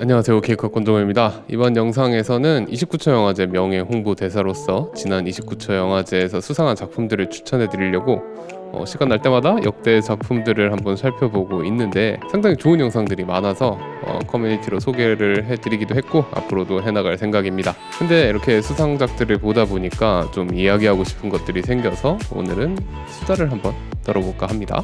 안녕하세요. 케이크업 권종호입니다. 이번 영상에서는 29초 영화제 명예 홍보 대사로서 지난 29초 영화제에서 수상한 작품들을 추천해 드리려고 시간 날 때마다 역대 작품들을 한번 살펴보고 있는데 상당히 좋은 영상들이 많아서 커뮤니티로 소개를 해드리기도 했고 앞으로도 해나갈 생각입니다. 근데 이렇게 수상작들을 보다 보니까 좀 이야기하고 싶은 것들이 생겨서 오늘은 수다를 한번 떨어볼까 합니다.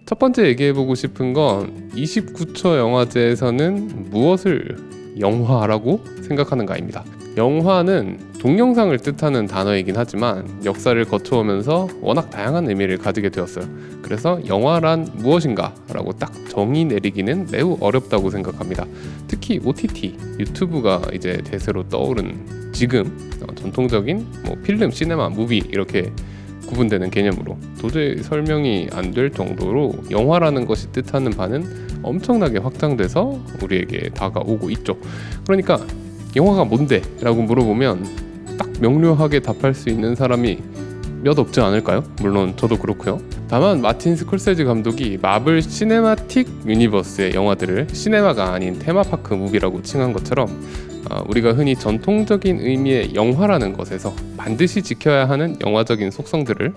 첫 번째 얘기해보고 싶은 건 29초 영화제에서는 무엇을 영화라고 생각하는가입니다. 영화는 동영상을 뜻하는 단어이긴 하지만 역사를 거쳐오면서 워낙 다양한 의미를 가지게 되었어요. 그래서 영화란 무엇인가 라고 딱 정의 내리기는 매우 어렵다고 생각합니다. 특히 OTT, 유튜브가 이제 대세로 떠오른 지금 전통적인 필름, 시네마, 무비 이렇게 구분되는 개념으로 도저히 설명이 안 될 정도로 영화라는 것이 뜻하는 바는 엄청나게 확장돼서 우리에게 다가오고 있죠. 그러니까 영화가 뭔데? 라고 물어보면 딱 명료하게 답할 수 있는 사람이 몇 없지 않을까요? 물론 저도 그렇고요. 다만 마틴 스콜세지 감독이 마블 시네마틱 유니버스의 영화들을 시네마가 아닌 테마파크 무비라고 칭한 것처럼 우리가 흔히 전통적인 의미의 영화라는 것에서 반드시 지켜야 하는 영화적인 속성들을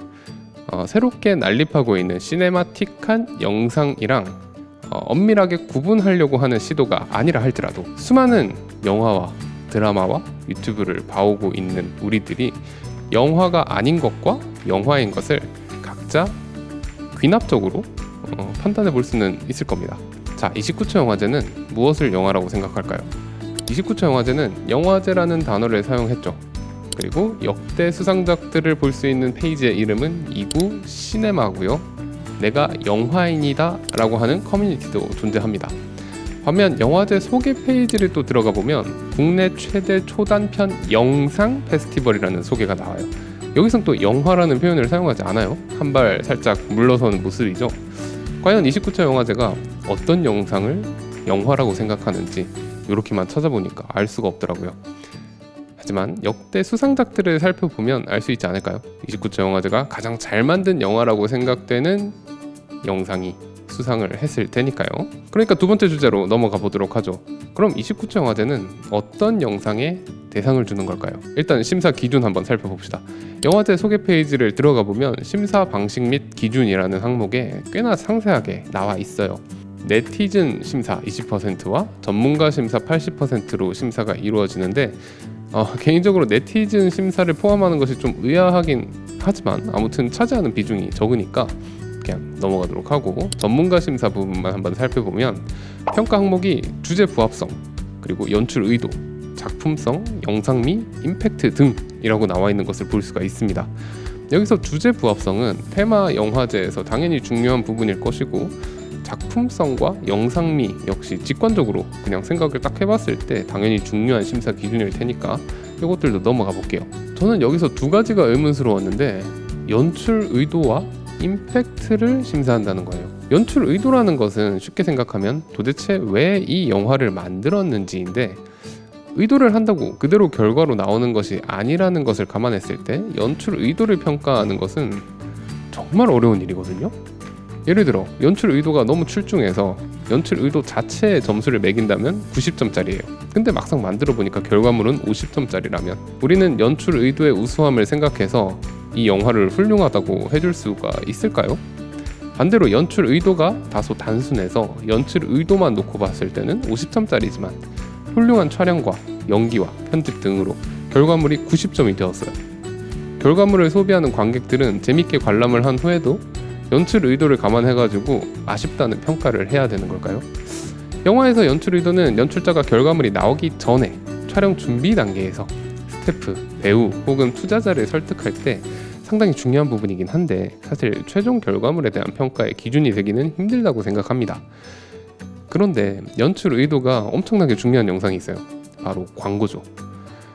새롭게 난립하고 있는 시네마틱한 영상이랑 엄밀하게 구분하려고 하는 시도가 아니라 할지라도 수많은 영화와 드라마와 유튜브를 봐오고 있는 우리들이 영화가 아닌 것과 영화인 것을 각자 귀납적으로 판단해 볼 수는 있을 겁니다. 자, 29초 영화제는 무엇을 영화라고 생각할까요? 29초 영화제는 영화제라는 단어를 사용했죠. 그리고 역대 수상작들을 볼 수 있는 페이지의 이름은 이구 시네마고요. 내가 영화인이다 라고 하는 커뮤니티도 존재합니다. 반면 영화제 소개 페이지를 또 들어가 보면 국내 최대 초단편 영상 페스티벌이라는 소개가 나와요. 여기선 또 영화라는 표현을 사용하지 않아요. 한 발 살짝 물러서는 모습이죠. 과연 29초 영화제가 어떤 영상을 영화라고 생각하는지 이렇게만 찾아보니까 알 수가 없더라고요. 하지만 역대 수상작들을 살펴보면 알 수 있지 않을까요? 29초 영화제가 가장 잘 만든 영화라고 생각되는 영상이 수상을 했을 테니까요. 그러니까 두 번째 주제로 넘어가 보도록 하죠. 그럼 29초 영화제는 어떤 영상에 대상을 주는 걸까요? 일단 심사 기준 한번 살펴봅시다. 영화제 소개 페이지를 들어가 보면 심사 방식 및 기준이라는 항목에 꽤나 상세하게 나와 있어요. 네티즌 심사 20%와 전문가 심사 80%로 심사가 이루어지는데 개인적으로 네티즌 심사를 포함하는 것이 좀 의아하긴 하지만 아무튼 차지하는 비중이 적으니까 그냥 넘어가도록 하고 전문가 심사 부분만 한번 살펴보면 평가 항목이 주제 부합성, 그리고 연출 의도, 작품성, 영상미, 임팩트 등이라고 나와 있는 것을 볼 수가 있습니다. 여기서 주제 부합성은 테마 영화제에서 당연히 중요한 부분일 것이고 작품성과 영상미 역시 직관적으로 그냥 생각을 딱 해봤을 때 당연히 중요한 심사 기준일 테니까 이것들도 넘어가 볼게요. 저는 여기서 두 가지가 의문스러웠는데 연출 의도와 임팩트를 심사한다는 거예요. 연출 의도라는 것은 쉽게 생각하면 도대체 왜 이 영화를 만들었는지인데 의도를 한다고 그대로 결과로 나오는 것이 아니라는 것을 감안했을 때 연출 의도를 평가하는 것은 정말 어려운 일이거든요. 예를 들어 연출 의도가 너무 출중해서 연출 의도 자체에 점수를 매긴다면 90점짜리예요. 근데 막상 만들어 보니까 결과물은 50점짜리라면 우리는 연출 의도의 우수함을 생각해서 이 영화를 훌륭하다고 해줄 수가 있을까요? 반대로 연출 의도가 다소 단순해서 연출 의도만 놓고 봤을 때는 50점짜리지만 훌륭한 촬영과 연기와 편집 등으로 결과물이 90점이 되었어요. 결과물을 소비하는 관객들은 재밌게 관람을 한 후에도 연출 의도를 감안해가지고 아쉽다는 평가를 해야 되는 걸까요? 영화에서 연출 의도는 연출자가 결과물이 나오기 전에 촬영 준비 단계에서 스태프, 배우 혹은 투자자를 설득할 때 상당히 중요한 부분이긴 한데 사실 최종 결과물에 대한 평가의 기준이 되기는 힘들다고 생각합니다. 그런데 연출 의도가 엄청나게 중요한 영상이 있어요. 바로 광고죠.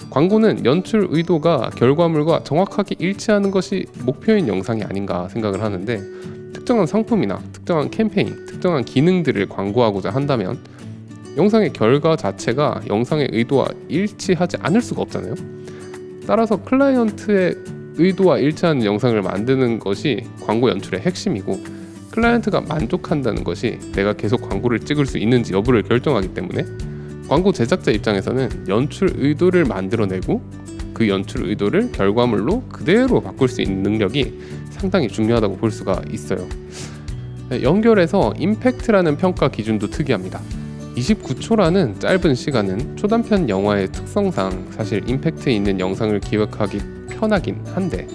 광고는 연출 의도가 결과물과 정확하게 일치하는 것이 목표인 영상이 아닌가 생각을 하는데 특정한 상품이나 특정한 캠페인, 특정한 기능들을 광고하고자 한다면 영상의 결과 자체가 영상의 의도와 일치하지 않을 수가 없잖아요. 따라서 클라이언트의 의도와 일치하는 영상을 만드는 것이 광고 연출의 핵심이고 클라이언트가 만족한다는 것이 내가 계속 광고를 찍을 수 있는지 여부를 결정하기 때문에 광고 제작자 입장에서는 연출 의도를 만들어내고 그 연출 의도를 결과물로 그대로 바꿀 수 있는 능력이 상당히 중요하다고 볼 수가 있어요. 연결해서 임팩트라는 평가 기준도 특이합니다. 29초라는 짧은 시간은 초단편 영화의 특성상 사실 임팩트 있는 영상을 기획하기 편하긴 한데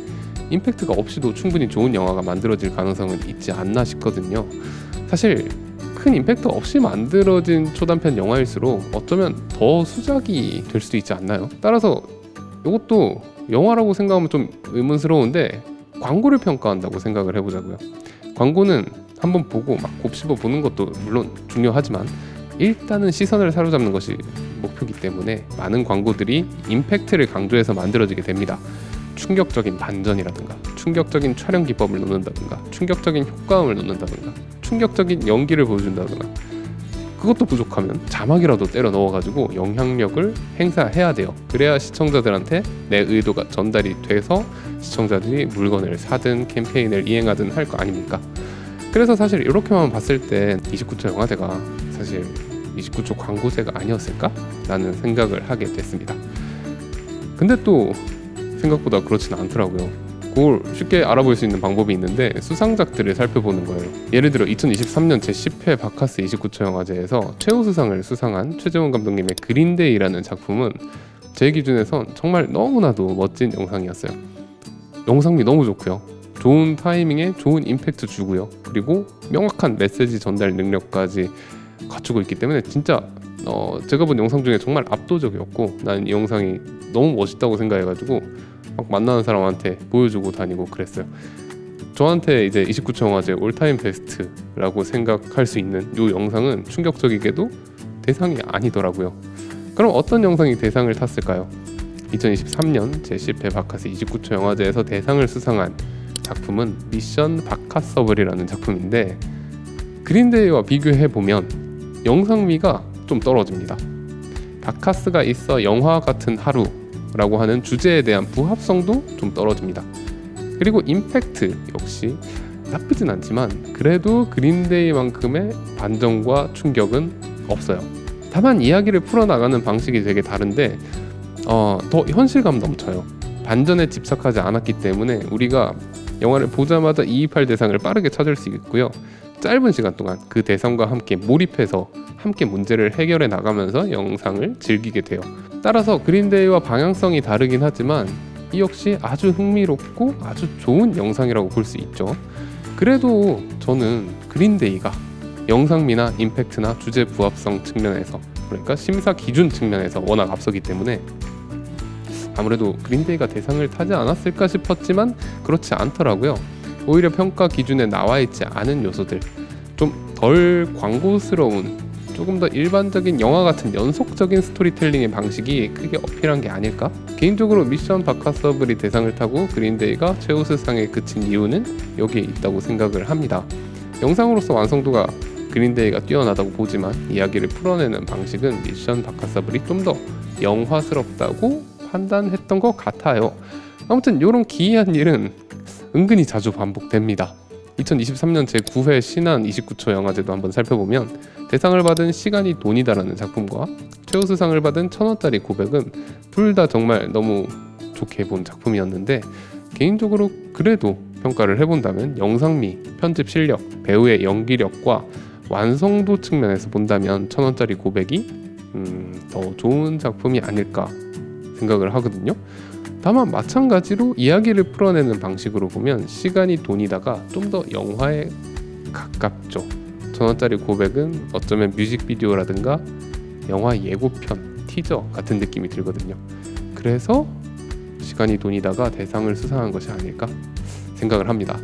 임팩트가 없이도 충분히 좋은 영화가 만들어질 가능성은 있지 않나 싶거든요. 사실 큰 임팩트 없이 만들어진 초단편 영화일수록 어쩌면 더 수작이 될 수도 있지 않나요? 따라서 이것도 영화라고 생각하면 좀 의문스러운데 광고를 평가한다고 생각을 해보자고요. 광고는 한번 보고 막 곱씹어 보는 것도 물론 중요하지만 일단은 시선을 사로잡는 것이 목표이기 때문에 많은 광고들이 임팩트를 강조해서 만들어지게 됩니다. 충격적인 반전이라든가 충격적인 촬영 기법을 넣는다든가 충격적인 효과음을 넣는다든가 충격적인 연기를 보여준다든가 그것도 부족하면 자막이라도 때려 넣어가지고 영향력을 행사해야 돼요. 그래야 시청자들한테 내 의도가 전달이 돼서 시청자들이 물건을 사든 캠페인을 이행하든 할 거 아닙니까? 그래서 사실 이렇게만 봤을 때 29초 영화제가 사실 29초 광고제가 아니었을까? 라는 생각을 하게 됐습니다. 근데 또 생각보다 그렇지는 않더라고요. 그걸 쉽게 알아볼 수 있는 방법이 있는데 수상작들을 살펴보는 거예요. 예를 들어 2023년 제10회 바카스 29초 영화제에서 최우수상을 수상한 최재원 감독님의 그린데이라는 작품은 제 기준에선 정말 너무나도 멋진 영상이었어요. 영상미 너무 좋고요. 좋은 타이밍에 좋은 임팩트 주고요. 그리고 명확한 메시지 전달 능력까지 갖추고 있기 때문에 진짜 제가 본 영상 중에 정말 압도적이었고 나는 이 영상이 너무 멋있다고 생각해가지고 막 만나는 사람한테 보여주고 다니고 그랬어요. 저한테 이제 29초 영화제 올타임 베스트라고 생각할 수 있는 이 영상은 충격적이게도 대상이 아니더라고요. 그럼 어떤 영상이 대상을 탔을까요? 2023년 제10회 바카스 29초 영화제에서 대상을 수상한 작품은 미션 바카서블이라는 작품인데 그린데이와 비교해보면 영상미가 좀 떨어집니다. 바카스가 있어 영화 같은 하루라고 하는 주제에 대한 부합성도 좀 떨어집니다. 그리고 임팩트 역시 나쁘진 않지만 그래도 그린데이만큼의 반전과 충격은 없어요. 다만 이야기를 풀어나가는 방식이 되게 다른데 더 현실감 넘쳐요. 반전에 집착하지 않았기 때문에 우리가 영화를 보자마자 이입할 대상을 빠르게 찾을 수 있고요. 짧은 시간 동안 그 대상과 함께 몰입해서 함께 문제를 해결해 나가면서 영상을 즐기게 돼요. 따라서 그린데이와 방향성이 다르긴 하지만 이 역시 아주 흥미롭고 아주 좋은 영상이라고 볼 수 있죠. 그래도 저는 그린데이가 영상미나 임팩트나 주제 부합성 측면에서 그러니까 심사 기준 측면에서 워낙 앞서기 때문에 아무래도 그린데이가 대상을 타지 않았을까 싶었지만 그렇지 않더라고요. 오히려 평가 기준에 나와 있지 않은 요소들, 좀 덜 광고스러운 조금 더 일반적인 영화 같은 연속적인 스토리텔링의 방식이 크게 어필한 게 아닐까? 개인적으로 미션 바카서블이 대상을 타고 그린데이가 최우수상에 그친 이유는 여기에 있다고 생각을 합니다. 영상으로서 완성도가 그린데이가 뛰어나다고 보지만 이야기를 풀어내는 방식은 미션 바카서블이 좀 더 영화스럽다고 판단했던 것 같아요. 아무튼 이런 기이한 일은 은근히 자주 반복됩니다. 2023년 제9회 신한 29초 영화제도 한번 살펴보면 대상을 받은 시간이 돈이다라는 작품과 최우수상을 받은 1,000원짜리 고백은 둘 다 정말 너무 좋게 본 작품이었는데 개인적으로 그래도 평가를 해본다면 영상미, 편집 실력, 배우의 연기력과 완성도 측면에서 본다면 1,000원짜리 고백이 더 좋은 작품이 아닐까 생각을 하거든요. 다만 마찬가지로 이야기를 풀어내는 방식으로 보면 시간이 돈이다가 좀 더 영화에 가깝죠. 1,000원짜리 고백은 어쩌면 뮤직비디오라든가 영화 예고편, 티저 같은 느낌이 들거든요. 그래서 시간이 돈이다가 대상을 수상한 것이 아닐까 생각을 합니다.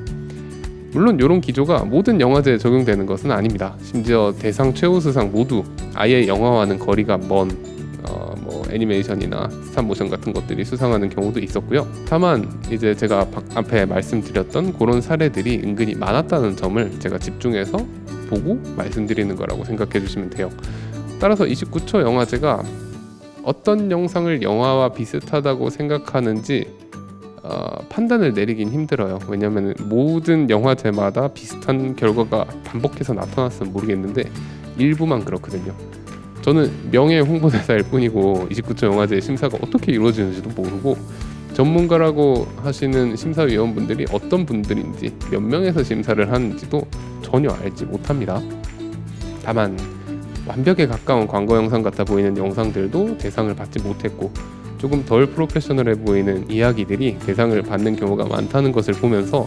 물론 이런 기조가 모든 영화제에 적용되는 것은 아닙니다. 심지어 대상 최우수상 모두 아예 영화와는 거리가 먼 애니메이션이나 스탑모션 같은 것들이 수상하는 경우도 있었고요. 다만 이제 제가 앞에 말씀드렸던 그런 사례들이 은근히 많았다는 점을 제가 집중해서 보고 말씀드리는 거라고 생각해 주시면 돼요. 따라서 29초 영화제가 어떤 영상을 영화와 비슷하다고 생각하는지 판단을 내리긴 힘들어요. 왜냐하면 모든 영화제마다 비슷한 결과가 반복해서 나타났으면 모르겠는데 일부만 그렇거든요. 저는 명예 홍보대사일 뿐이고 29초 영화제 심사가 어떻게 이루어지는지도 모르고 전문가라고 하시는 심사위원분들이 어떤 분들인지 몇 명에서 심사를 하는지도 전혀 알지 못합니다. 다만 완벽에 가까운 광고 영상 같아 보이는 영상들도 대상을 받지 못했고 조금 덜 프로페셔널해 보이는 이야기들이 대상을 받는 경우가 많다는 것을 보면서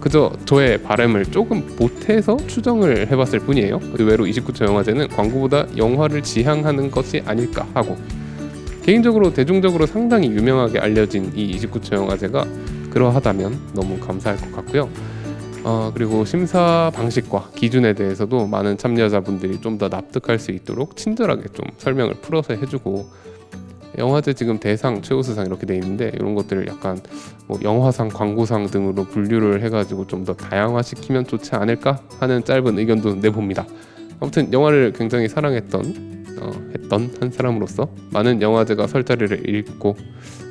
그저 저의 바람을 조금 보태서 추정을 해봤을 뿐이에요. 의외로 29초 영화제는 광고보다 영화를 지향하는 것이 아닐까 하고, 개인적으로 대중적으로 상당히 유명하게 알려진 이 29초 영화제가 그러하다면 너무 감사할 것 같고요. 그리고 심사 방식과 기준에 대해서도 많은 참여자분들이 좀 더 납득할 수 있도록 친절하게 좀 설명을 풀어서 해주고, 영화제 지금 대상, 최우수상 이렇게 돼 있는데 이런 것들을 약간 뭐 영화상, 광고상 등으로 분류를 해가지고 좀 더 다양화시키면 좋지 않을까 하는 짧은 의견도 내봅니다. 아무튼 영화를 굉장히 사랑했던 했던 한 사람으로서 많은 영화제가 설 자리를 잃고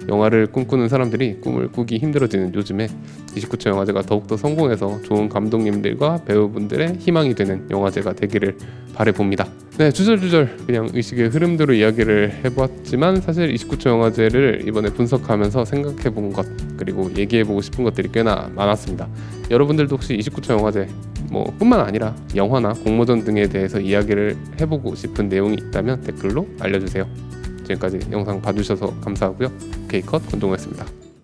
영화를 꿈꾸는 사람들이 꿈을 꾸기 힘들어지는 요즘에 29초 영화제가 더욱더 성공해서 좋은 감독님들과 배우분들의 희망이 되는 영화제가 되기를 바라봅니다. 네, 주절주절 그냥 의식의 흐름대로 이야기를 해보았지만 사실 29초 영화제를 이번에 분석하면서 생각해본 것 그리고 얘기해보고 싶은 것들이 꽤나 많았습니다. 여러분들도 혹시 29초 영화제 뿐만 아니라 영화나 공모전 등에 대해서 이야기를 해보고 싶은 내용이 있다면 댓글로 알려주세요. 지금까지 영상 봐주셔서 감사하고요. K컷 권종호였습니다.